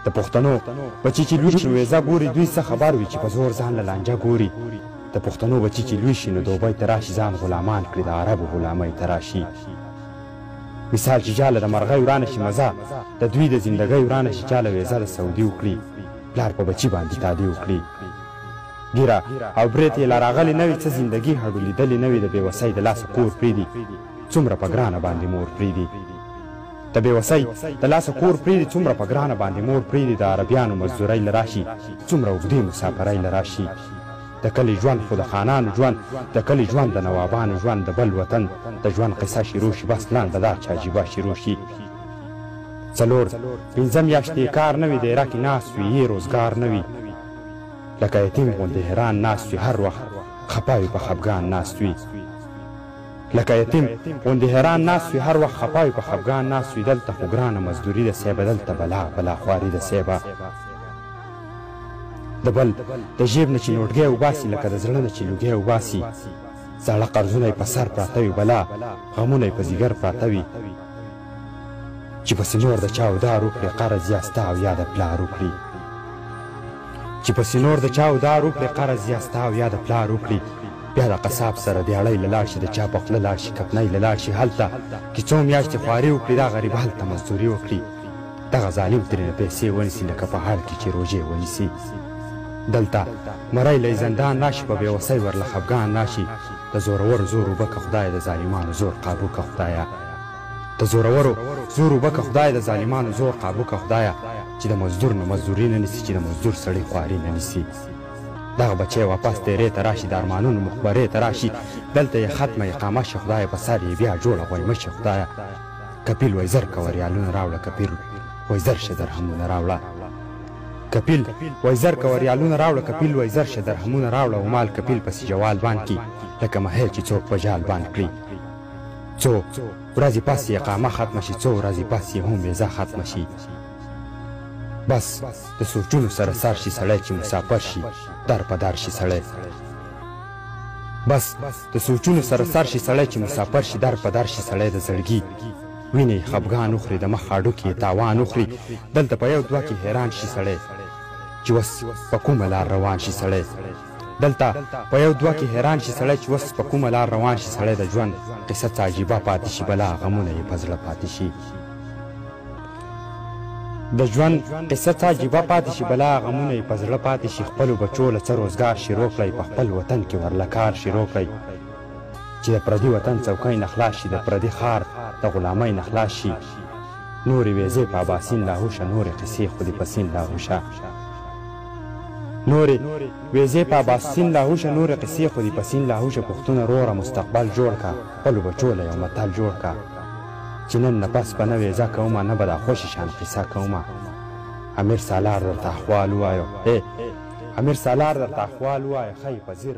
د پښتنو بچي چې لوی شي ویزه ګوري دوی څه خبر وي چې په زور ځان له لانجه ګوري د پښتنو بچي چې لوی شي نو دوبۍ ته راشي ځان غلامان کړي د عربو غلامۍ ته راشي مثال چې جاله د مرغۍ ورانه شي مزه د دوی د زندګۍ ورانه شي چاله ویزه د سعودي وکړي پلار په بچي باندې تادي وکړي ګیره او برېت یې لا راغلې نه وي څه زندګي هډو لیدلې نه وي د بېوسۍ د لاسه کور پرېږدي څومره په ګرانه باندې مور پرېږدي د بېوسۍ د لاسه کور پرېږدي څومره په ګرانه باندې مور پرېږدي د عربیانو مزدورۍ له راشي څومره اوږدې مسافرۍ له راشي د کلي ژوند خو د خانانو ژوند د کلي ژوند د نوابانو ژوند د بل وطن د ژوند قصه شروع شي بس لنډه دا چې عجیبه شروع شي څلور پنځه میاشتې کار نه وي د عراق ناست وي یې روزګار نه وي لکه یتیم غوندې حیران ناست وي هر وخت خفه وي په خفګان ناست وي لکه یتیم غوندې حیران ناست وي هر وخت خفه وي په خفګان ناست وي دلته خو ګرانه مزدوري ده صیبه دلته بلا خواري ده صیبه د بل د جیب نه چې نوټګۍ وباسي لکه د زړه نه چې لوګۍ وباسي زاړه قرضونه یې په سر پراته وي بلا غمونه یې په ځیګر پراته وي چې پسې نور د چا ودار وکړي قرض یا ستا او یا د پلار وکړي چې پسې نور د چا ودار وکړي قرض یا ستا او یا د پلار وکړي بیا د قصاب سره دیاړی له لاړ شي د چا په خوله لاړ شي کپنۍ له لاړ شي هلته چې څو میاشتې خواري وکړي دا غریب هلته مزدوري وکړي دغه ظالم ترېنه پیسې ونیسي لکه په حال کې چې روژې ونیسي دلته مری له زندان راشي په بېوسۍ ورله خفګان راشي د زورورو زور اوبه که خدایه د ظالمانو زور قابو که خدایه د زورورو زور اوبه که خدایه د ظالمانو زور قابو که خدایه چې د مزدور نه مزدوري نه نیسي چې د مزدور سړی خواري نه نیسي دغه بچی واپس تیرې ته راشي د ارمانونو مخبرې ته راشي دلته یې ختمه اقامه شي خدایه په سر یې بیا جوړه غویمه شي خدایه کپیل وایي زر کوه ریالونه راوړه کپیل وایي زر شه درهمونه راوړه کپیل وای زر کوه ریالونه راوړه کپیل وای زر شه درهمونه راوړه او مال کپیل پسې جوال بان کي لکه مهیل چې څوک په جال بان کړي څو ورځې پس یې اقامه ختمه شي څو ورځې پس یې هم ویزه ختمه شي بس د سوچونو سره سر شي سړی چې مسافر شي در په در شي سړی بس د سوچونو سره سر شي سړی چې مسافر شي در په در شي سړی د زړګي وینې خفګان وخوري د مخ هډوکې تاوان وخوري دلته په یو دوه کې حیران شي سړی چې اوس په کومه لار روان شي سړی دلته په یو دوه کې حیران شي سړی چې اوس په کومه لار روان شي سړی د ژوند قصه څه عجیبه پاتې شي بلا غمونه یې په زړه پاتې شي د ژوند قصه څه عجیبه پاتې شي بلا غمونه یې په زړه پاتې شي خپلو بچو له څه روزګار شروع کړئ په خپل وطن کې ورله کار شروع کړئ چې د پردي وطن څوکۍ نه خلاص شي د پردي ښار د غلامۍ نه خلاص شي نورې ویزې په اباسین لاهوشه نورې قصې خو دې په سین لاهوشه نورې ویزې په اباسین لاهوشه نورې قصې خو دې په سین لاهوشه پښتونه روغه مستقبل جوړ کا خپلو بچو له یو متل جوړ کا چې نن نه پس به نه ویزه کومه نه به دا خوشې شان قصه کومه امیر سالار درته احوال ووایو امیر سالار درته احوال ووایه ښایي په ځیر